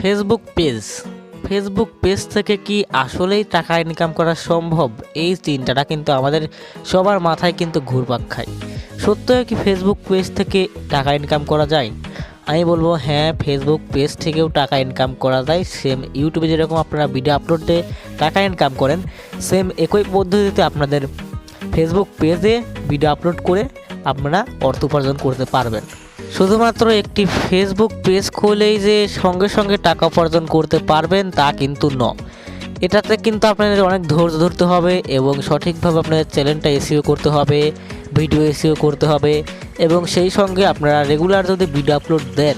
Facebook page থেকে কি আসলেই টাকা ইনকাম করা সম্ভব? এই চিন্তাটা কিন্তু আমাদের সবার মাথায় কিন্তু ঘুরপাক খায়। সত্যই কি ফেসবুক পেজ থেকে টাকা ইনকাম করা যায়? আমি বলবো হ্যাঁ, ফেসবুক পেজ থেকেও টাকা ইনকাম করা যায়। সেম ইউটিউবে যেরকম আপনারা ভিডিও আপলোড দিয়ে টাকা ইনকাম করেন, সেম একই পদ্ধতিতে আপনাদের ফেসবুক পেজে ভিডিও আপলোড করে আপনারা অর্থ উপার্জন করতে পারবেন। শুধুমাত্র একটি ফেসবুক পেজ খুলেই যে সঙ্গে সঙ্গে টাকা উপার্জন করতে পারবেন তা কিন্তু নয়। এটাতে কিন্তু আপনাদের অনেক ধৈর্য ধরতে হবে এবং সঠিকভাবে আপনাদের চ্যানেলটা এসইও করতে হবে, ভিডিও এসইও করতে হবে এবং সেই সঙ্গে আপনারা রেগুলার যদি ভিডিও আপলোড দেন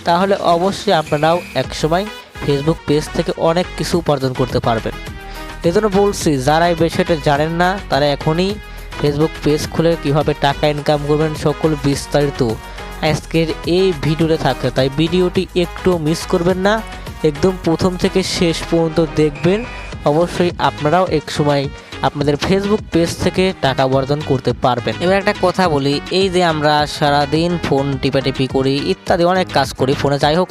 তাহলে অবশ্যই আপনারাও একসময় ফেসবুক পেজ থেকে অনেক কিছু উপার্জন করতে পারবেন। এজন্য বলছি, যারা এই বিষয়টা জানেন না তারা এখনই ফেসবুক পেজ খুলে কিভাবে টাকা ইনকাম করবেন সকল বিস্তারিত আজকের এই ভিডিওতে থাকছে। তাই ভিডিওটি একটু মিস করবেন না, একদম প্রথম থেকে শেষ পর্যন্ত দেখবেন। অবশ্যই আপনারাও এক সময় আপনাদের ফেসবুক পেজ থেকে টাকা উপার্জন করতে পারবেন। এবার একটা কথা বলি, এই যে আমরা সারাদিন ফোন টিপাটিপি করি ইত্যাদি অনেক কাজ করি ফোনে, যাই হোক,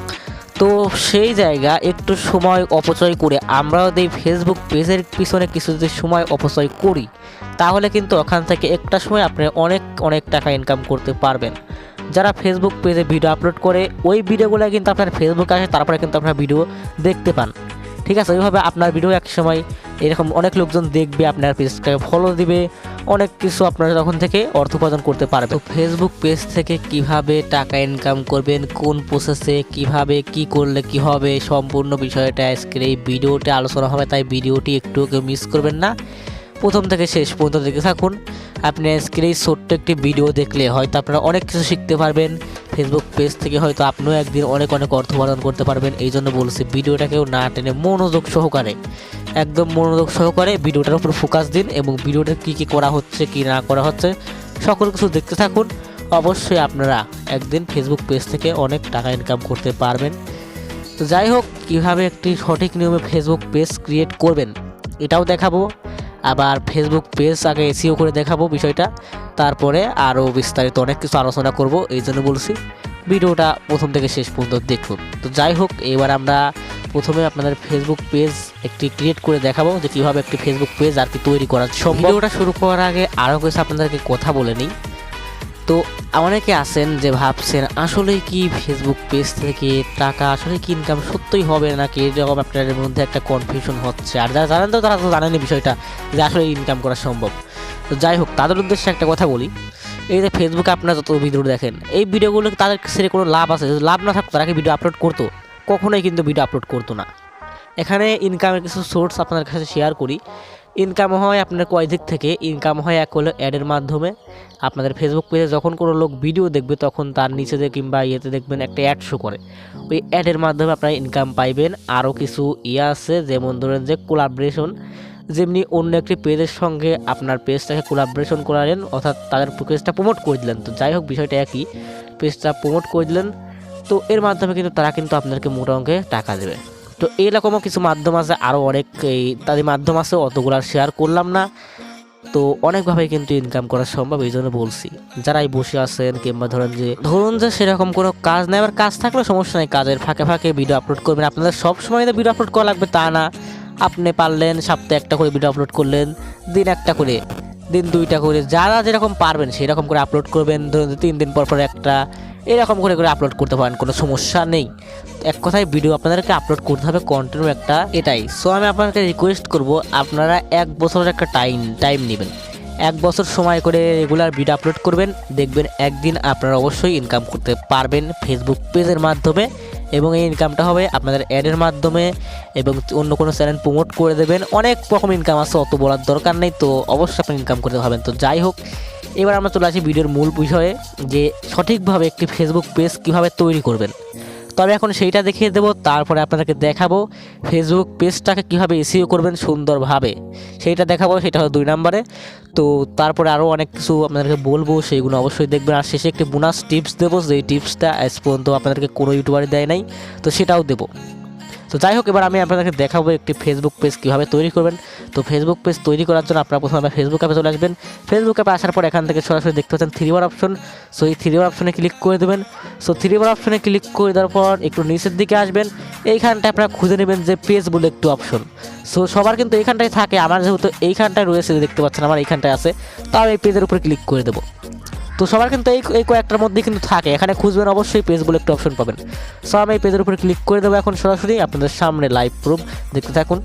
তো সেই জায়গা একটু সময় অপচয় করে আমরাও যদি ফেসবুক পেজের পিছনে কিছু যদি সময় অপচয় করি তাহলে কিন্তু ওখান থেকে একটা সময় আপনি অনেক টাকা ইনকাম করতে পারবেন। যারা ফেসবুক পেজে ভিডিও আপলোড করে ওই ভিডিওগুলো কিন্তু আপনার ফেসবুকে আসে, তারপরে কিন্তু আপনার ভিডিও দেখতে পান। ঠিক আছে, ওইভাবে আপনার ভিডিও এক সময় এরকম অনেক লোকজন দেখবে, আপনার পেজটাকে ফলো দিবে, অনেক কিছু আপনারা তখন থেকে অর্থ উপার্জন করতে পারবে। তো ফেসবুক পেজ থেকে কিভাবে টাকা ইনকাম করবেন, কোন প্রসেসে কিভাবে কি করলে কি হবে, সম্পূর্ণ বিষয়টা আজকের এই ভিডিওতে আলোচনা হবে। তাই ভিডিওটি একটু মিস করবেন না, প্রথম থেকে শেষ পর্যন্ত দেখে থাকুন। আপনি আজকের এই ছোট্ট একটি ভিডিও দেখলে হয়তো আপনারা অনেক কিছু শিখতে পারবেন। ফেসবুক পেজ থেকে হয়তো আপনিও একদিন অনেক অর্থ উপার্জন করতে পারবেন। এই জন্য বলছি, ভিডিওটাকেও না টেনে মনোযোগ সহকারে, একদম মনোযোগ সহকারে ভিডিওটার উপর ফোকাস দিন এবং ভিডিওটা কী করা হচ্ছে কি না করা হচ্ছে সকল কিছু দেখতে থাকুন। অবশ্যই আপনারা একদিন ফেসবুক পেজ থেকে অনেক টাকা ইনকাম করতে পারবেন। তো যাই হোক, কীভাবে একটি সঠিক নিয়মে ফেসবুক পেজ ক্রিয়েট করবেন এটাও দেখাবো। আবার ফেসবুক পেজ আগে এসইও করে দেখাবো বিষয়টা, তারপরে আরও বিস্তারিত অনেক কিছু আলোচনা করব। এই জন্য বলছি ভিডিওটা প্রথম থেকে শেষ পর্যন্ত দেখুন। তো যাই হোক, এবার আমরা প্রথমে আপনাদের ফেসবুক পেজ একটি ক্রিয়েট করে দেখাবো যে কীভাবে একটি ফেসবুক পেজ আর কি তৈরি করা সম্ভব। ভিডিওটা শুরু করার আগে আরও কিছু আপনাদেরকে কথা বলে নিই। তো অনেকে আছেন যে ভাবছেন আসলে কি ফেসবুক পেজ থেকে টাকা আসলে কি ইনকাম সত্যই হবে নাকি, এরকম আপনাদের মধ্যে একটা কনফিউশন হচ্ছে। আর যারা জানেন তো তারা তো জানেনি বিষয়টা যে আসলে ইনকাম করা সম্ভব। তো যাই হোক, তাদের উদ্দেশ্যে একটা কথা বলি, এই যে ফেসবুকে আপনারা যত ভিডিও দেখেন এই ভিডিওগুলো তাদের ছেড়ে কোনো লাভ আছে? যদি লাভ না থাকতো তারা কি ভিডিও আপলোড করতো? কখনোই কিন্তু ভিডিও আপলোড করতো না। এখানে ইনকামের কিছু সোর্স আপনাদের কাছে শেয়ার করি। ইনকাম হয় আপনার কয় দিক থেকে? ইনকাম হয় এক হলো অ্যাডের মাধ্যমে। আপনাদের ফেসবুক পেজে যখন কোনো লোক ভিডিও দেখবে তখন তার নিচেতে কিংবা ইয়েতে দেখবেন একটা অ্যাড শো করে, ওই অ্যাডের মাধ্যমে আপনারা ইনকাম পাইবেন। আরও কিছু আছে, যেমন ধরেন যে কোলাবরেশন, যেমনি অন্য একটি পেজের সঙ্গে আপনার পেজটাকে কোলাবরেশন করালেন, অর্থাৎ তাদের পেজটা প্রমোট করে দিলেন। তো যাই হোক, বিষয়টা একই, পেজটা প্রমোট করে দিলেন, তো এর মাধ্যমে কিন্তু তারা কিন্তু আপনাদেরকে মোটা অঙ্কে টাকা দেবে। তো এরকমও কিছু মাধ্যম আছে, আরও অনেক ইত্যাদি মাধ্যম আছে, অতগুলো শেয়ার করলাম না। তো অনেকভাবে কিন্তু ইনকাম করা সম্ভব। এই জন্য বলছি, যারাই বসে আছেন কিংবা ধরুন যে সেরকম কোনো কাজ নেই, আবার কাজ থাকলে সমস্যা নেই, কাজের ফাঁকে ফাঁকে ভিডিও আপলোড করবেন। আপনাদের সব সময় তো ভিডিও আপলোড করা লাগবে তা না, আপনি পারলেন সপ্তাহে একটা করে ভিডিও আপলোড করলেন, দিন একটা করে, দিন দুইটা করে, যারা যেরকম পারবেন সেরকম করে আপলোড করবেন। ধরুন 3 দিন পর একটা, এরকম করে আপলোড করতে পারেন, কোনো সমস্যা নেই। এক কথায় ভিডিও আপনাদেরকে আপলোড করতে হবে কন্টিনিউ একটা, এটাই। সো আমি আপনাকে রিকোয়েস্ট করব, আপনারা 1 বছরের একটা টাইম নেবেন, 1 বছর সময় করে রেগুলার ভিডিও আপলোড করবেন, দেখবেন একদিন আপনারা অবশ্যই ইনকাম করতে পারবেন ফেসবুক পেজের মাধ্যমে। এবং এই ইনকামটা হবে আপনাদের অ্যাডের মাধ্যমে এবং অন্য কোনো চ্যানেল প্রমোট করে দেবেন। অনেক রকম ইনকাম আছে, অত বলার দরকার নেই, তো অবশ্যই আপনি ইনকাম করতে পারবেন। তো যাই হোক, এবার আমরা চলে আসি ভিডিওর মূল বিষয়ে, যে সঠিকভাবে একটি ফেসবুক পেজ কিভাবে তৈরি করবেন। তবে এখন সেইটা দেখিয়ে দেবো, তারপরে আপনাদেরকে দেখাবো ফেসবুক পেজটাকে কীভাবে এসইও করবেন সুন্দরভাবে, সেইটা দেখাবো। সেটা হলো 2 নম্বরে। তো তারপরে আরও অনেক কিছু আপনাদেরকে বলবো, সেইগুলো অবশ্যই দেখবেন। আর শেষে একটি বোনাস টিপস দেবো, যেই টিপসটা আজ পর্যন্ত আপনাদেরকে কোনো ইউটিউবারই দেয় নাই, তো সেটাও দেবো। তো যাই হোক, এবার আমি আপনাদেরকে দেখাবো একটি ফেসবুক পেজ কীভাবে তৈরি করবেন। তো ফেসবুক পেজ তৈরি করার জন্য আপনারা প্রথমে ফেসবুক অ্যাপে চলে আসবেন। ফেসবুক অ্যাপে আসার পর এখান থেকে সরাসরি দেখতে পাচ্ছেন 3 বার অপশন। সো এই 3 বার অপশনে ক্লিক করে দেবেন। সো 3 বার অপশনে ক্লিক করে দেওয়ার পর একটু নিচের দিকে আসবেন। এইখানটা আপনারা খুঁজে নেবেন যে পেজ বলে একটু অপশন। সো সবার কিন্তু এইখানটায় থাকে, আমার যেহেতু এইখানটায় রয়েছে, দেখতে পাচ্ছেন আমার এইখানটায় আছে, তাও এই পেজের উপরে ক্লিক করে দেবো। তো সবার কিন্তু এই কয়েকটার মধ্যেই কিন্তু থাকে, এখানে খুঁজবেন অবশ্যই পেজ বলে একটা অপশন পাবেন। সো আমি এই পেজের উপরে ক্লিক করে দেবো এখন সরাসরি আপনাদের সামনে লাইভ প্রুফ দেখতে থাকুন।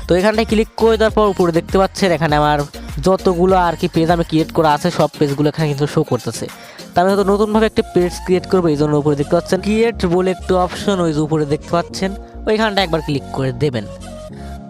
তো এখানটায় ক্লিক করে দেওয়ার পর উপরে দেখতে পাচ্ছেন এখানে আমার যতগুলো আর কি পেজ আমি ক্রিয়েট করা আছে সব পেজগুলো এখানে কিন্তু শো করতেছে। তা আমি হয়তো নতুনভাবে একটা পেজ ক্রিয়েট করবো, এই জন্য উপরে দেখতে পাচ্ছেন ক্রিয়েট বলে একটু অপশন ওই যে উপরে দেখতে পাচ্ছেন, ওইখানটা একবার ক্লিক করে দেবেন।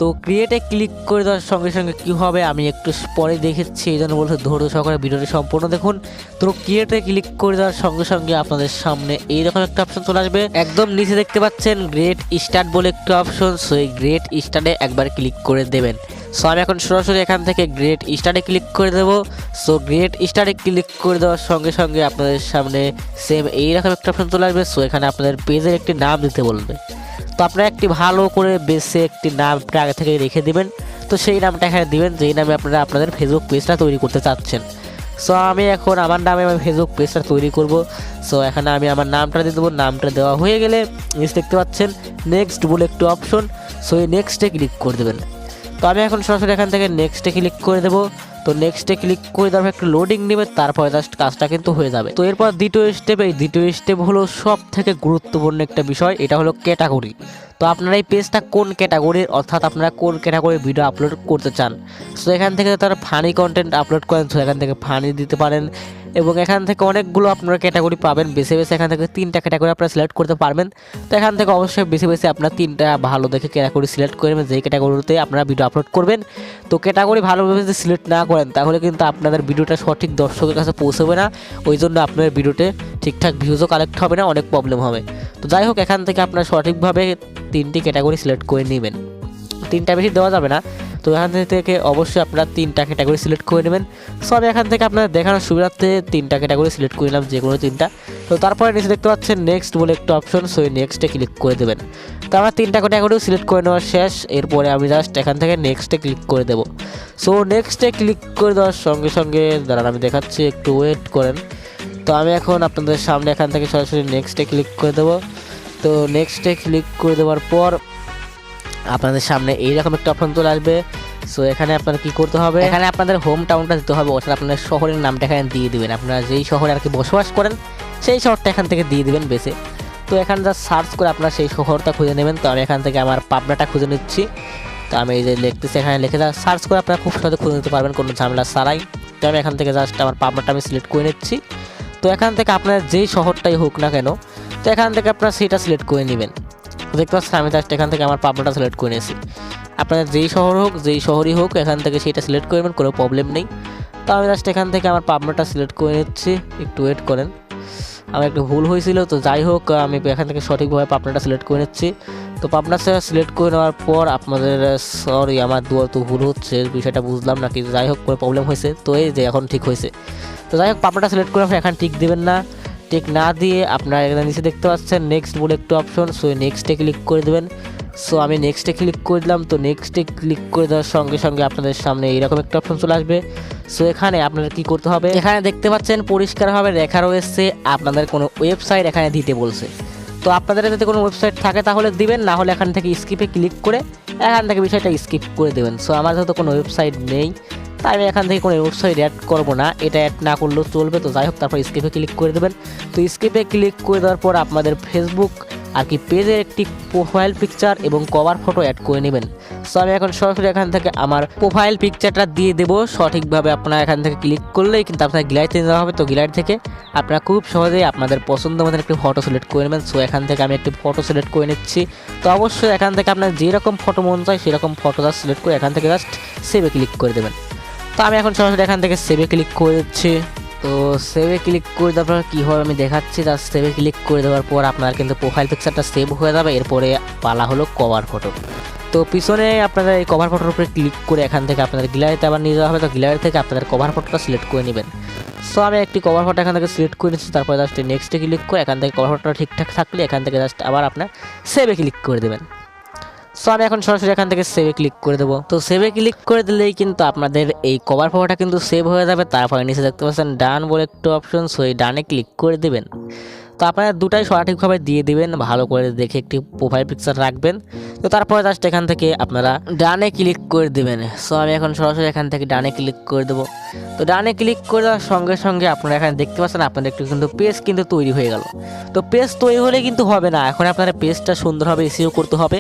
তো ক্রিয়েটে ক্লিক করে দেওয়ার সঙ্গে সঙ্গে কী হবে আমি একটু পরে দেখেছি, এই জন্য বলতে ধৈর্য সহকারে ভিডিওটি সম্পূর্ণ দেখুন। তো ক্রিয়েটে ক্লিক করে দেওয়ার সঙ্গে সঙ্গে আপনাদের সামনে এইরকম একটা অপশন চলে আসবে। একদম নিচে দেখতে পাচ্ছেন গ্রেট স্টার্ট বলে একটা অপশন। সো এই গ্রেট স্টার্টে একবার ক্লিক করে দেবেন। সো আমি এখন সরাসরি এখান থেকে গ্রেট স্টার্টে ক্লিক করে দেবো। সো গ্রেট স্টার্টে ক্লিক করে দেওয়ার সঙ্গে সঙ্গে আপনাদের সামনে সেম এইরকম একটা অপশন চলে আসবে। সো এখানে আপনাদের পেজের একটি নাম দিতে বলবে। তো আপনারা একটি ভালো করে বেছে একটি নামটা আগে থেকে রেখে দিবেন। তো সেই নামটা এখানে দিবেন যেই নামে আপনারা আপনাদের ফেসবুক পেজটা তৈরি করতে চাচ্ছেন। সো আমি এখন আমার নামে আমি ফেসবুক পেজটা তৈরি করব। সো এখানে আমি আমার নামটা দিয়ে দেবো। নামটা দেওয়া হয়ে গেলে নিচে দেখতে পাচ্ছেন নেক্সট বলে একটু অপশন। সো এই নেক্সটে ক্লিক করে দেবেন। তো আমি এখন সরাসরি এখান থেকে নেক্সটে ক্লিক করে দেবো। তো নেক্সটে ক্লিক করে দেওয়ার একটু লোডিং নেবে, তারপরে জাস্ট কাজটা কিন্তু হয়ে যাবে। তো এরপর দ্বিতীয় স্টেপ, এই দ্বিতীয় স্টেপ হলো সব থেকে গুরুত্বপূর্ণ একটা বিষয়, এটা হলো ক্যাটাগরি। তো আপনারা এই পেজটা কোন ক্যাটাগরির, অর্থাৎ আপনারা কোন ক্যাটাগরির ভিডিও আপলোড করতে চান। সো এখান থেকে তারা ফানি কন্টেন্ট আপলোড করেন, সো এখান থেকে ফানি দিতে পারেন এবং এখান থেকে অনেকগুলো আপনারা ক্যাটাগরি পাবেন। বেছে বেছে এখান থেকে 3টা ক্যাটাগরি আপনারা সিলেক্ট করতে পারবেন। তো এখান থেকে অবশ্যই বেছে বেছে আপনারা 3টা ভালো দেখে ক্যাটাগরি সিলেক্ট করে নেবেন, যেই ক্যাটাগরিতে আপনারা ভিডিও আপলোড করবেন। তো ক্যাটাগরি ভালোভাবে যদি সিলেক্ট না করেন তাহলে কিন্তু আপনাদের ভিডিওটা সঠিক দর্শকের কাছে পৌঁছবে না, ওই জন্য আপনার ভিডিওতে ঠিকঠাক ভিউজও কালেক্ট হবে না, অনেক প্রবলেম হবে। তো যাই হোক, এখান থেকে আপনারা সঠিকভাবে 3টি ক্যাটাগরি সিলেক্ট করে নেবেন। 3টা বেশি দেওয়া যাবে না। তো এখান থেকে অবশ্যই আপনারা 3টা ক্যাটাগরি সিলেক্ট করে নেবেন। সো আমি এখান থেকে আপনার দেখানোর সুবিধার্থে 3টা ক্যাটাগরি সিলেক্ট করে নিলাম, যে কোনো 3টা। তো তারপরে নিচে দেখতে পাচ্ছেন নেক্সট বলে একটা অপশন। সো এই নেক্সটে ক্লিক করে দেবেন। তো আমার 3টা ক্যাটাগরিও সিলেক্ট করে নেওয়া শেষ। এরপরে আমি জাস্ট এখান থেকে নেক্সটে ক্লিক করে দেবো। সো নেক্সটে ক্লিক করে দেওয়ার সঙ্গে সঙ্গে দাঁড়ান আমি দেখাচ্ছি, একটু ওয়েট করেন। তো আমি এখন আপনাদের সামনে এখান থেকে সরাসরি নেক্সটে ক্লিক করে দেবো। তো নেক্সটে ক্লিক করে দেওয়ার পর আপনাদের সামনে এইরকম একটা অপশন চলে আসবে। সো এখানে আপনারা কি করতে হবে, এখানে আপনাদের হোম টাউনটা দিতে হবে, অর্থাৎ আপনাদের শহরের নামটা এখানে দিয়ে দিবেন। আপনারা যেই শহরে আর কি বসবাস করেন সেই শহরটা এখান থেকে দিয়ে দিবেন বেছে। তো এখানে যা সার্চ করে আপনারা সেই শহরটা খুঁজে নেবেন। তো আমি এখান থেকে আমার পাবনাটা খুঁজে নিচ্ছি। তো আমি এই যে লিখতেছি, এখানে লিখে সার্চ করে আপনারা খুব সহজে খুঁজে নিতে পারবেন, কোনো ঝামেলা ছাড়াই। তো আমি এখান থেকে জাস্ট আমার পাবনাটা আমি সিলেক্ট করে নিচ্ছি। তো এখান থেকে আপনার যেই শহরটাই হোক না কেন, তো এখান থেকে আপনারা সেটা সিলেক্ট করে নেবেন। দেখতে পাচ্ছেন আমি জাস্ট এখান থেকে আমার পাবনাটা সিলেক্ট করে নিয়েছি। আপনাদের যেই শহর হোক, যেই শহরই হোক, এখান থেকে সেটা সিলেক্ট করে নেবেন, কোনো প্রবলেম নেই। তো আমি জাস্ট এখান থেকে আমার পাবনাটা সিলেক্ট করে নিচ্ছি, একটু ওয়েট করেন, আমার একটু ভুল হয়েছিল। তো যাই হোক, আমি এখান থেকে সঠিকভাবে পাবনাটা সিলেক্ট করে নিচ্ছি। তো পাবনাটা সিলেক্ট করে নেওয়ার পর আপনাদের সরি আমার দুয়ার তো ভুল হচ্ছে, বিষয়টা বুঝলাম না, কিন্তু যাই হোক কোনো প্রবলেম হয়েছে। তো এই যে এখন ঠিক হয়েছে। তো যাই হোক, পাবনাটা সিলেক্ট করে এখন টিক দেবেন না, টিক না দিয়ে আপনারা এখানে নিচে দেখতে পাচ্ছেন নেক্সট বলে একটু অপশন। সো নেক্সটে ক্লিক করে দেবেন। সো আমি নেক্সটে ক্লিক করে দিলাম। তো নেক্সটে ক্লিক করে দেওয়ার সঙ্গে সঙ্গে আপনাদের সামনে এইরকম একটা অপশন চলে আসবে। সো এখানে আপনাদের কি করতে হবে, এখানে দেখতে পাচ্ছেন পরিষ্কারভাবে লেখা রয়েছে আপনাদের কোনো ওয়েবসাইট এখানে দিতে বলছে। তো আপনাদের যদি কোনো ওয়েবসাইট থাকে তাহলে দিবেন, না হলে এখান থেকে স্কিপে ক্লিক করে এখান থেকে বিষয়টা স্কিপ করে দেবেন। সো আমার যেহেতু কোনো ওয়েবসাইট নেই তাই আমি এখান থেকে কোনো ওয়েবসাইট অ্যাড করবো না, এটা অ্যাড না করলেও চলবে। তো যাই হোক, তারপর স্কিপে ক্লিক করে দেবেন। তো স্কিপে ক্লিক করে দেওয়ার পর আপনাদের ফেসবুক আর কি পেজের একটি প্রোফাইল পিকচার এবং কভার ফটো অ্যাড করে নেবেন। সো আমি এখন সরাসরি এখান থেকে আমার প্রোফাইল পিকচারটা দিয়ে দেবো। সঠিকভাবে আপনারা এখান থেকে ক্লিক করলেই কিন্তু আপনার গ্যালারিতে দেওয়া হবে। তো গ্যালারি থেকে আপনারা খুব সহজেই আপনাদের পছন্দ মতো একটি ফটো সিলেক্ট করে নেবেন। সো এখান থেকে আমি একটি ফটো সিলেক্ট করে নিচ্ছি। তো অবশ্যই এখান থেকে আপনার যেরকম ফটো মন চায় সেরকম ফটো জাস্ট সিলেক্ট করে এখান থেকে জাস্ট সেভে ক্লিক করে দেবেন। তো আমি এখন সরাসরি এখান থেকে সেভে ক্লিক করে দিচ্ছি। তো সেভে ক্লিক করে দেওয়ার পর কী হবে আমি দেখাচ্ছি। জাস্ট সেভে ক্লিক করে দেওয়ার পর আপনার কিন্তু প্রোফাইল পিকচারটা সেভ হয়ে যাবে। এরপরে পালা হলো কভার ফটো। তো তো পিছনে আপনারা এই কভার ফটোর উপরে ক্লিক করে এখান থেকে আপনাদের গ্যালারিতে আবার নিয়ে যাওয়া হবে। তো গ্যালারি থেকে আপনাদের কভার ফটোটা সিলেক্ট করে নেবেন। সো আমি একটি কভার ফটো এখান থেকে সিলেক্ট করে নিচ্ছি, তারপরে জাস্ট নেক্সটে ক্লিক করে এখান থেকে কভার ফটোটা ঠিকঠাক থাকলে এখান থেকে জাস্ট আবার আপনার সেভে ক্লিক করে দেবেন। সো আমি এখন সরাসরি এখান থেকে সেভে ক্লিক করে দেবো। তো সেভে ক্লিক করে দিলেই কিন্তু আপনাদের এই কভার ফটোটা কিন্তু সেভ হয়ে যাবে। তারপরে নিচে দেখতে পাচ্ছেন ডান বলে একটু অপশন, সো এই ডানে ক্লিক করে দেবেন। তো আপনারা দুটাই সঠিকভাবে দিয়ে দিবেন, ভালো করে দেখে একটি প্রোফাইল পিকচার রাখবেন। তো তারপরে জাস্ট এখান থেকে আপনারা ডানে ক্লিক করে দেবেন। সো আমি এখন সরাসরি এখান থেকে ডানে ক্লিক করে দেবো। তো ডানে ক্লিক করে দেওয়ার সঙ্গে সঙ্গে আপনারা এখানে দেখতে পাচ্ছেন আপনাদের একটু কিন্তু পেজ কিন্তু তৈরি হয়ে গেল। তো পেজ তৈরি হলে কিন্তু হবে না, এখন আপনারা পেজটা সুন্দরভাবে এসইও করতে হবে।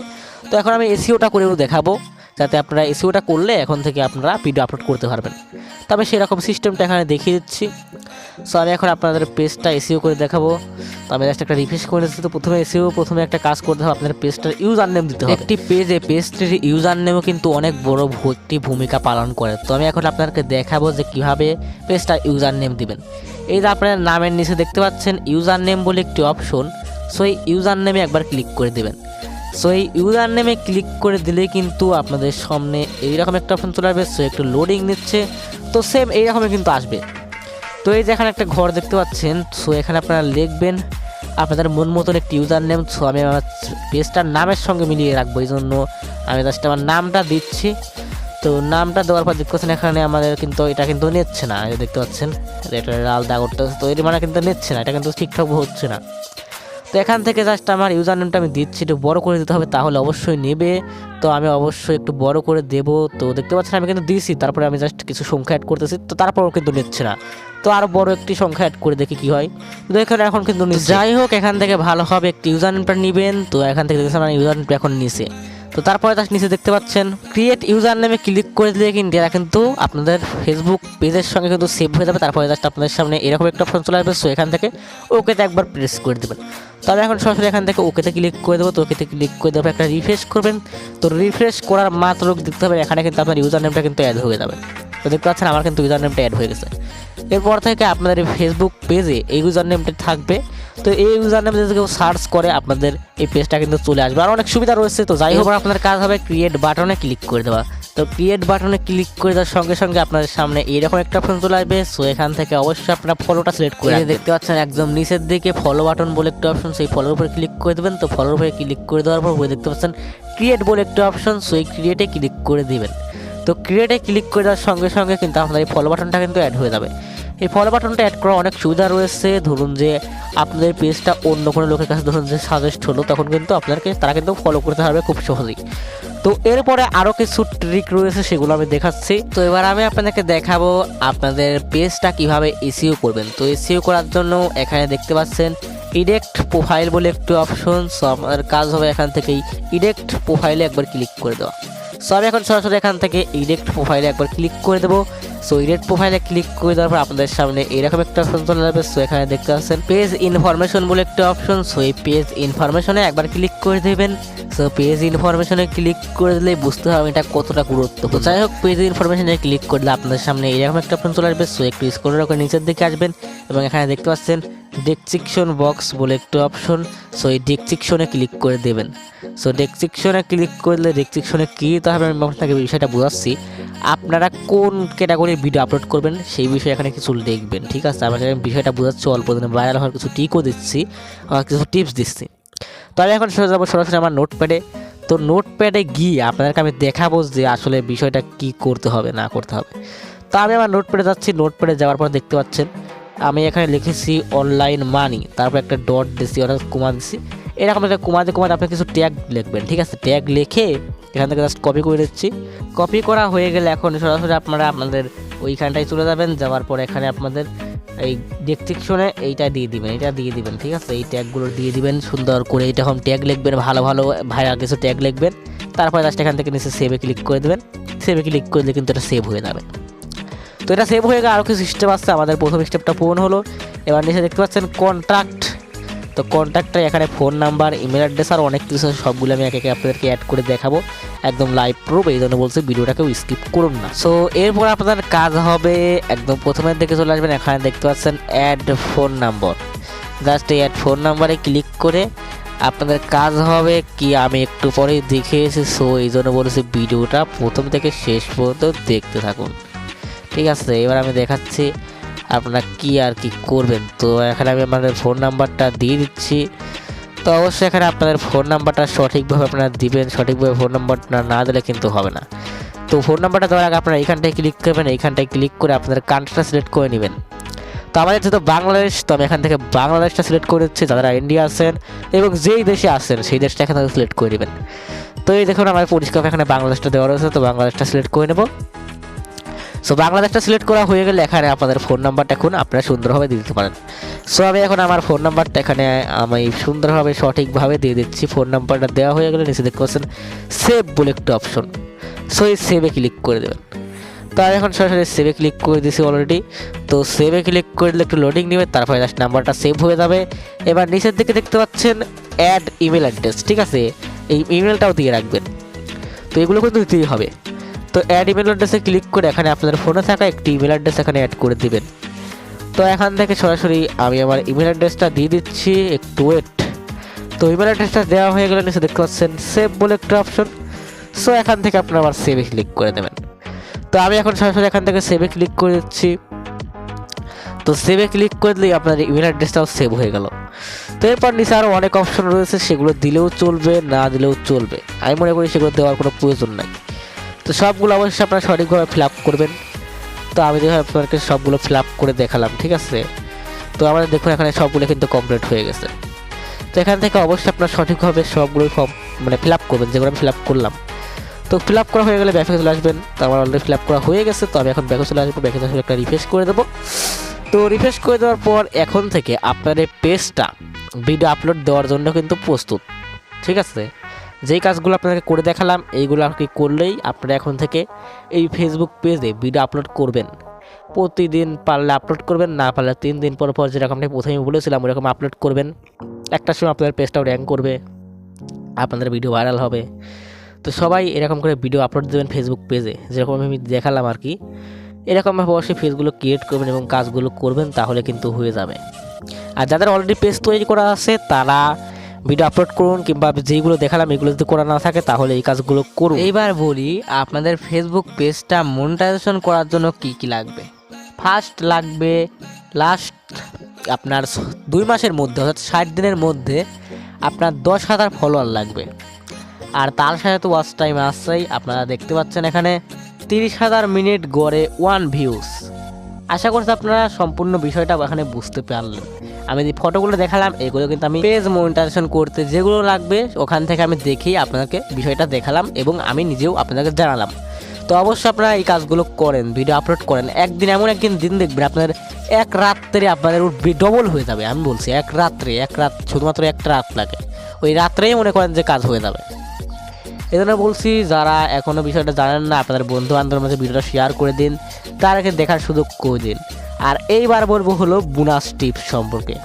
তো এখন আমি এসইওটা করেও দেখাবো, যাতে আপনারা এসইওটা করলে এখন থেকে আপনারা ভিডিও আপলোড করতে পারবেন। তবে সেরকম সিস্টেমটা এখানে দেখিয়ে দিচ্ছি। সো আমি এখন আপনাদের পেজটা এসইও করে দেখাবো। তো আমি জাস্ট একটা রিফ্রেশ করে দিচ্ছি। তো প্রথমে একটা কাজ করতে হবে, আপনাদের পেজটার ইউজার নেম দিতে হবে। একটি পেজটির ইউজার নেমও কিন্তু অনেক বড় একটি ভূমিকা পালন করে। তো আমি এখন আপনাদেরকে দেখাবো যে কীভাবে পেজটার ইউজার নেম দিবেন। এই যে আপনার নামের নিচে দেখতে পাচ্ছেন ইউজার নেম বলে একটি অপশন, সো এই ইউজার নেমে একবার ক্লিক করে দেবেন। সো এই ইউজার নেমে ক্লিক করে দিলেই কিন্তু আপনাদের সামনে এইরকম একটা অপশন চলে আসবে। সো একটু লোডিং নিচ্ছে, তো সেম এইরকমই কিন্তু আসবে। তো এই যে এখানে একটা ঘর দেখতে পাচ্ছেন, সো এখানে আপনারা লিখবেন আপনাদের মন মতন একটি ইউজার নেম। সো আমি আমার পেজটার নামের সঙ্গে মিলিয়ে রাখবো, এই জন্য আমি জাস্ট আমার নামটা দিচ্ছি। তো নামটা দেওয়ার পর দেখতে পাচ্ছেন এখানে আমাদের কিন্তু এটা কিন্তু নিচ্ছে না, দেখতে পাচ্ছেন এটা লাল দাগ উঠতে, তো এর মানে কিন্তু নিচ্ছে না, এটা কিন্তু ঠিকঠাক হচ্ছে না। তো এখান থেকে জাস্ট আমার ইউজার নেমটা আমি দিচ্ছি, একটু বড় করে দিতে হবে, তাহলে অবশ্যই নেবে। তো আমি অবশ্যই একটু বড় করে দেব। তো দেখতে পাচ্ছেন আমি কিন্তু দিয়েছি, তারপরে আমি জাস্ট কিছু সংখ্যা অ্যাড করতেছি, তো তারপরও কিন্তু নিচ্ছে না। তো আরও বড় একটি সংখ্যা অ্যাড করে দেখি কি হয়। তো এখানে এখন কিন্তু যাই হোক, এখান থেকে ভালোভাবে একটি ইউজার নেমটা নেবেন। তো এখান থেকে দেখছেন আমার ইউজার নেমটা এখন নিচে। তো তারপরে তার নিচে দেখতে পাচ্ছেন ক্রিয়েট ইউজার নেমে ক্লিক করে দিলে কিন্তু এরা কিন্তু আপনাদের ফেসবুক পেজের সঙ্গে কিন্তু সেভ হয়ে যাবে। তারপরে জাস্ট আপনাদের সামনে এরকম একটা অপশন চলে আসবে। সো এখান থেকে ওকেতে একবার প্রেস করে দেবেন। তবে এখন সরাসরি এখান থেকে ওকেতে ক্লিক করে দেবো। তো ওকেতে ক্লিক করে দেবো, একটা রিফ্রেশ করবেন। তো রিফ্রেশ করার মাত্র দেখতে হবে এখানে কিন্তু আপনার ইউজার নেমটা কিন্তু অ্যাড হয়ে যাবে। তো দেখতে পাচ্ছেন আমার কিন্তু ইউজার নেমটা অ্যাড হয়ে গেছে। এরপর থেকে আপনাদের ফেসবুক পেজে এই ইউজার নেমটা থাকবে। তো এই ইউজার নেম যদি কেউ সার্চ করে আপনাদের এই পেজটা কিন্তু চলে আসবে, আর অনেক সুবিধা রয়েছে। তো যাই হোক, আপনার কাজ হবে ক্রিয়েট বাটনে ক্লিক করে দেওয়া। তো ক্রিয়েট বাটনে ক্লিক করে দেওয়ার সঙ্গে সঙ্গে আপনাদের সামনে এরকম একটা অপশন চলে আসবে। সো এখান থেকে অবশ্যই আপনারা ফলোটা সিলেক্ট করে দেখতে পাচ্ছেন একদম নিচের দিকে ফলো বাটন বলে একটা অপশন, সেই ফলোর উপরে ক্লিক করে দেবেন। তো ফলোর উপরে ক্লিক করে দেওয়ার পর দেখতে পাচ্ছেন ক্রিয়েট বলে একটা অপশন, সো এই ক্রিয়েটে ক্লিক করে দিবেন। তো ক্রিয়েটে ক্লিক করে দেওয়ার সঙ্গে সঙ্গে কিন্তু আপনার এই ফলো বাটনটা কিন্তু অ্যাড হয়ে যাবে। এই ফলো বাটনটা অ্যাড করার অনেক সুবিধা রয়েছে। ধরুন যে আপনাদের পেজটা অন্য কোনো লোকের কাছে ধরুন যে সাজেস্ট হলো, তখন কিন্তু আপনাদেরকে তারা কিন্তু ফলো করতে পারবে খুব সহজেই। তো এরপরে আরও কিছু ট্রিক রয়েছে, সেগুলো আমি দেখাচ্ছি। তো এবার আমি আপনাদেরকে দেখাবো আপনাদের পেজটা কিভাবে এসইও করবেন। তো এসইও করার জন্য এখানে দেখতে পাচ্ছেন ইডেক্ট প্রোফাইল বলে একটি অপশন। সো আমাদের কাজ হবে এখান থেকেই ইডেক্ট প্রোফাইলে একবার ক্লিক করে দেওয়া। সো আমি এখন সরাসরি এখান থেকে ইডেক্ট প্রোফাইলে একবার ক্লিক করে দেবো। সো ইডেক্ট প্রোফাইলে ক্লিক করে দেওয়ার পর আপনাদের সামনে এরকম একটা অপশন চলে যাবে। সো এখানে দেখতে পাচ্ছেন পেজ ইনফরমেশন বলে একটা অপশন। সো এই পেজ ইনফরমেশনে একবার ক্লিক করে দেবেন। সো পেজ ইনফরমেশনে ক্লিক করে দিলে বুঝতে হবে এটা কতটা গুরুত্বপূর্ণ। যাই হোক, পেজ ইনফরমেশনে ক্লিক করলে আপনাদের সামনে এরকম একটা অপশন চলে আসবে। সো একটু স্ক্রল করে নিচের দিকে আসবেন এবং এখানে দেখতে পাচ্ছেন ডেসক্রিপশন বক্স বলে একটা অপশন। সো এই ডেসক্রিপশনে ক্লিক করে দেবেন। সো ডেসক্রিপশনে ক্লিক করলে ডেসক্রিপশনে কী দিতে হবে আমি আপনাকে বিষয়টা বোঝাচ্ছি। আপনারা কোন ক্যাটাগরির ভিডিও আপলোড করবেন সেই বিষয়ে এখানে কিছু লিখবেন, ঠিক আছে? আমি বিষয়টা বোঝাচ্ছি, অল্প দিনে ভাইরাল হওয়ার কিছু টিপও দিচ্ছি, কিছু টিপস দিচ্ছি। তো আমি এখন সোজা যাবো সরাসরি আমার নোটপ্যাডে। তো নোটপ্যাডে গিয়ে আপনাদেরকে আমি দেখাবো যে আসলে বিষয়টা কি করতে হবে না করতে হবে। তো আমি আমার নোটপ্যাডে যাচ্ছি। নোটপ্যাডে যাওয়ার পর দেখতে পাচ্ছেন আমি এখানে লিখেছি অনলাইন মানি, তারপর একটা ডট দিচ্ছি, অর্থাৎ কমা দিচ্ছি। এরকম একটা কমাতে আপনি কিছু ট্যাগ লিখবেন, ঠিক আছে? ট্যাগ লিখে এখান থেকে জাস্ট কপি করে দিচ্ছি। কপি করা হয়ে গেলে এখন সরাসরি আপনারা আপনাদের ওইখানটায় চলে যাবেন। যাওয়ার পর এখানে আপনাদের এই ডেসক্রিপশনে এইটা দিয়ে দিবেন, এটা দিয়ে দিবেন, ঠিক আছে? এই ট্যাগগুলো দিয়ে দিবেন সুন্দর করে। এটা এখন ট্যাগ লিখবেন, ভালো ভালো ভাইরাল কিছু ট্যাগ লিখবেন। তারপরে জাস্ট এখান থেকে নিচে সেভে ক্লিক করে দেবেন। সেভে ক্লিক করলে কিন্তু এটা সেভ হয়ে যাবে। তো এটা সেভ হয়ে গেলে আরও কিছু স্টেপ আসছে। আমাদের প্রথম স্টেপটা পূরণ হলো। এবার নিচে দেখতে পাচ্ছেন কন্ট্যাক্ট। তো কন্ট্যাক্টটা এখানে ফোন নাম্বার, ইমেল অ্যাড্রেস আর অনেক কিছু, সবগুলো আমি একে একে আপনাদেরকে অ্যাড করে দেখাবো, একদম লাইভ প্রুফ। এই জন্য বলছি ভিডিওটাকেও স্কিপ করুন না। সো এরপর আপনাদের কাজ হবে একদম প্রথমের দিকে চলে আসবেন। এখানে দেখতে পাচ্ছেন অ্যাড ফোন নাম্বার। জাস্ট এই অ্যাড ফোন নাম্বারে ক্লিক করে আপনাদের কাজ হবে কি আমি একটু পরেই দেখে এসে, সো এই জন্য বলেছি ভিডিওটা প্রথম থেকে শেষ পর্যন্ত দেখতে থাকুন। ঠিক আছে, এবার আমি দেখাচ্ছি আপনারা কি আর কি করবেন। তো এখানে আমি আপনাদের ফোন নাম্বারটা দিয়ে দিচ্ছি। তো অবশ্যই এখানে আপনাদের ফোন নাম্বারটা সঠিকভাবে আপনারা দিবেন, সঠিকভাবে ফোন নাম্বারটা না দিলে কিন্তু হবে না। তো ফোন নাম্বারটা দেওয়ার আগে আপনারা এইখানটায় ক্লিক করবেন, এইখানটায় ক্লিক করে আপনাদের কান্ট্রিটা সিলেক্ট করে নেবেন। তো আমাদের যেহেতু বাংলাদেশ, তো আমি এখান থেকে বাংলাদেশটা সিলেক্ট করে দিচ্ছি। যারা ইন্ডিয়া আছেন এবং যেই দেশে আছেন সেই দেশটা এখান থেকে সিলেক্ট করে নেবেন। তো এই দেখুন আমার পরিষ্কার এখানে বাংলাদেশটা দেওয়া রয়েছে, তো বাংলাদেশটা সিলেক্ট করে নেব। সো বাংলাদেশটা সিলেক্ট করা হয়ে গেলে এখানে আপনাদের ফোন নাম্বারটা এখন আপনারা সুন্দরভাবে দিয়ে দিতে পারেন। সো আমি এখন আমার ফোন নাম্বারটা এখানে আমি সুন্দরভাবে সঠিকভাবে দিয়ে দিচ্ছি। ফোন নাম্বারটা দেওয়া হয়ে গেলে নিচে দেখতে পাচ্ছেন সেভ বলে একটা অপশন, সো এই সেভে ক্লিক করে দেবেন। তো আমি এখন সরাসরি সেভে ক্লিক করে দিয়েছি অলরেডি। তো সেভে ক্লিক করে দিলে একটু লোডিং নেবে, তারপরে জাস্ট নাম্বারটা সেভ হয়ে যাবে। এবার নিচের দিকে দেখতে পাচ্ছেন অ্যাড ইমেল অ্যাড্রেস, ঠিক আছে, এই ইমেলটাও দিয়ে রাখবেন। তো এগুলো কিন্তু দিতেই হবে। তো অ্যাড ইমেল অ্যাড্রেসে ক্লিক করে এখানে আপনাদের ফোনে থাকা একটি ইমেল অ্যাড্রেস এখানে অ্যাড করে দিবেন। তো এখান থেকে সরাসরি আমি আমার ইমেল অ্যাড্রেসটা দিয়ে দিচ্ছি, একটু ওয়েট। তো ইমেল অ্যাড্রেসটা দেওয়া হয়ে গেলে নিচে দেখতে পাচ্ছেন সেভ বলে একটা অপশন, সো এখান থেকে আপনারা আবার সেভে ক্লিক করে দেবেন। তো আমি এখন সরাসরি এখান থেকে সেভে ক্লিক করে দিচ্ছি। তো সেভে ক্লিক করে দিলেই আপনার ইমেল অ্যাড্রেসটাও সেভ হয়ে গেল। তো এরপর নিচে আরও অনেক অপশন রয়েছে, সেগুলো দিলেও চলবে, না দিলেও চলবে। আমি মনে করি সেগুলো দেওয়ার কোনো প্রয়োজন নাই। তো সবগুলো অবশ্যই আপনারা সঠিকভাবে ফিল আপ করবেন। তো আমি যেভাবে আপনাকে সবগুলো ফিল আপ করে দেখালাম, ঠিক আছে। তো আমাদের দেখুন এখানে সবগুলো কিন্তু কমপ্লিট হয়ে গেছে। তো এখান থেকে অবশ্যই আপনারা সঠিকভাবে সবগুলোই ফর্ম ফিল আপ করবেন, যেগুলো আমি ফিল আপ করলাম। তো ফিল আপ করা হয়ে গেলে ব্যাকে চলে আসবেন। তো আমার অলরেডি ফিল আপ করা হয়ে গেছে, তো আমি এখন ব্যাকে চলে আসবো। ব্যাকে চলে একটা রিফ্রেশ করে দেবো। তো রিফ্রেশ করে দেওয়ার পর এখন থেকে আপনার এই পেজটা ভিডিও আপলোড দেওয়ার জন্য কিন্তু প্রস্তুত, ঠিক আছে। যেই কাজগুলো আপনাকে করে দেখালাম এইগুলো আর কি করলেই আপনারা এখন থেকে এই ফেসবুক পেজে ভিডিও আপলোড করবেন। প্রতিদিন পারলে আপলোড করবেন, না পারলে 3 দিন পর পর, যেরকম আমি প্রথমে বলেছিলাম ওরকম আপলোড করবেন। একটা সময় আপনাদের পেজটাও র্যাঙ্ক করবে, আপনাদের ভিডিও ভাইরাল হবে। তো সবাই এরকম করে ভিডিও আপলোড দেবেন ফেসবুক পেজে, যেরকম আমি দেখালাম আর কি। এরকমভাবে অবশ্যই পেজগুলো ক্রিয়েট করবেন এবং কাজগুলো করবেন, তাহলে কিন্তু হয়ে যাবে। আর যাদের অলরেডি পেজ তৈরি করা আছে তারা ভিডিও আপলোড করুন, কিংবা যেইগুলো দেখালাম এগুলো যদি করা না থাকে তাহলে এই কাজগুলো করুন। এইবার বলি আপনাদের ফেসবুক পেজটা মনিটাইজেশন করার জন্য কি কি লাগবে। ফার্স্ট লাগবে লাস্ট আপনার 2 মাসের মধ্যে, অর্থাৎ 60 দিনের মধ্যে আপনার 10,000 ফলোয়ার লাগবে। আর তার সাথে তো ওয়াচ টাইম আসছেই, আপনারা দেখতে পাচ্ছেন এখানে 30,000 মিনিট গড়ে 1 ভিউজ। আশা করছি আপনারা সম্পূর্ণ বিষয়টা এখানে বুঝতে পারলেন। আমি যে ফটোগুলো দেখালাম এগুলো কিন্তু আমি পেজ মনিটাইজেশন করতে যেগুলো লাগবে ওখান থেকে আমি দেখেই আপনাকে বিষয়টা দেখালাম এবং আমি নিজেও আপনাকে জানালাম। তো অবশ্যই আপনারা এই কাজগুলো করেন, ভিডিও আপলোড করেন। একদিন এমন একদিন দিন দেখবেন আপনার এক রাত্রে আপনাদের ডবল হয়ে যাবে। আমি বলছি এক রাত, শুধুমাত্র একটা রাত লাগে, ওই রাত্রেই মনে করেন যে কাজ হয়ে যাবে। এই জন্য বলছি যারা এখনও বিষয়টা জানেন না আপনাদের বন্ধু বান্ধবের মধ্যে ভিডিওটা শেয়ার করে দিন, তাদেরকে দেখার সুযোগ করে দিন। আর এইবার বলবো হলো বোনাস টিপস সম্পর্কে।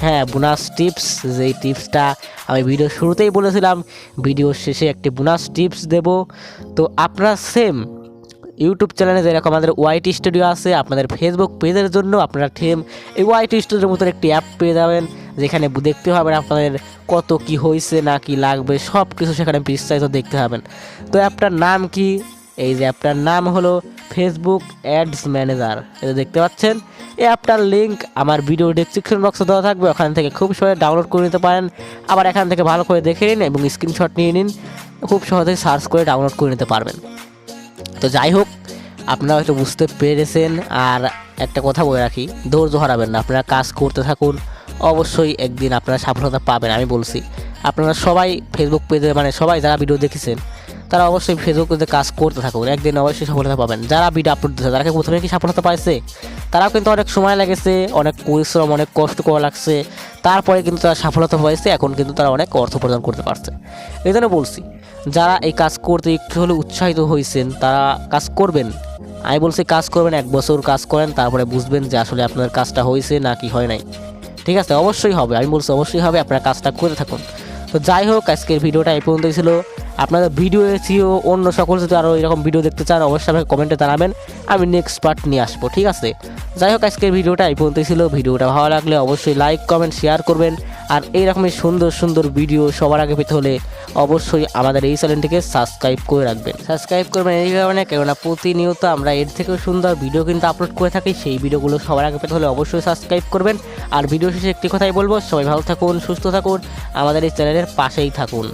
হ্যাঁ, বোনাস টিপস, যেই টিপসটা আমি ভিডিও শুরুতেই বলেছিলাম, ভিডিও শেষে একটি বোনাস টিপস দেব। তো আপনারা সেম ইউটিউব চ্যানেলে যেরকম আমাদের ওয়াইটি স্টুডিও আছে, আপনাদের ফেসবুক পেজের জন্য আপনারা সেম এই ওয়াইটি স্টুডিওর মতন একটি অ্যাপ পেয়ে যাবেন, যেখানে দেখতে পাবেন আপনাদের কত কি হয়েছে না কি লাগবে সব কিছু সেখানে বিস্তারিত দেখতে পাবেন। তো অ্যাপটার নাম কি? এই যে অ্যাপটার নাম হলো ফেসবুক অ্যাডস ম্যানেজার। এটা দেখতে পাচ্ছেন, এই অ্যাপটার লিঙ্ক আমার ভিডিও ডেসক্রিপশন বক্সে দেওয়া থাকবে, ওখান থেকে খুব সহজে ডাউনলোড করে নিতে পারেন। আবার এখান থেকে ভালো করে দেখে নিন এবং স্ক্রিনশট নিয়ে নিন, খুব সহজেই সার্চ করে ডাউনলোড করে নিতে পারবেন। তো যাই হোক, আপনারা হয়তো বুঝতে পেরেছেন। আর একটা কথা বলে রাখি, ধৈর্য হারাবেন না, আপনারা কাজ করতে থাকুন, অবশ্যই একদিন আপনারা সফলতা পাবেন। আমি বলছি আপনারা সবাই ফেসবুক পেজে সবাই যারা ভিডিও দেখেছেন তারা অবশ্যই ফেসবুক পেজে কাজ করতে থাকুন, একদিন অবশ্যই সফলতা পাবেন। যারা ভিডিও আপলোড দিচ্ছে তারা প্রথমে কি সফলতা পাইছে? তারাও কিন্তু অনেক সময় লেগেছে, অনেক পরিশ্রম, অনেক কষ্ট করা লাগছে, তারপরে কিন্তু তারা সফলতা পাইছে। এখন কিন্তু তারা অনেক অর্থ প্রদান করতে পারছে। এই জন্য বলছি যারা এই কাজ করতে একটু হলে উৎসাহিত হয়েছেন তারা কাজ করবেন। আমি বলছি কাজ করবেন, 1 বছর কাজ করেন, তারপরে বুঝবেন যে আসলে আপনার কাজটা হয়েছে না কি হয় নাই। ঠিক আছে, অবশ্যই হবে, আমি বলছি অবশ্যই হবে, আপনারা কাজটা করে থাকুন। তো যাই হোক, আজকের ভিডিওটা এই পর্যন্তই ছিল। আপনাদের ভিডিও এসিও অন্য সকল যদি আরও এরকম ভিডিও দেখতে চান অবশ্যই আমাকে কমেন্টে জানাবেন, আমি নেক্সট পার্ট নিয়ে আসবো। ঠিক আছে, যাই হোক, আজকের ভিডিওটা এই পর্যন্তই ছিল। ভিডিওটা ভালো লাগলে অবশ্যই লাইক, কমেন্ট, শেয়ার করবেন। আর এইরকমই সুন্দর সুন্দর ভিডিও সবার আগে পেতে হলে অবশ্যই আমাদের এই চ্যানেলটিকে সাবস্ক্রাইব করে রাখবেন। সাবস্ক্রাইব করবেন এই কারণে, কেননা প্রতিনিয়ত আমরা এর থেকেও সুন্দর ভিডিও কিন্তু আপলোড করে থাকি। সেই ভিডিওগুলো সবার আগে পেতে হলে অবশ্যই সাবস্ক্রাইব করবেন। আর ভিডিও শেষে একটি কথাই বলবো, সবাই ভালো থাকুন, সুস্থ থাকুন, আমাদের এই চ্যানেলের পাশেই থাকুন।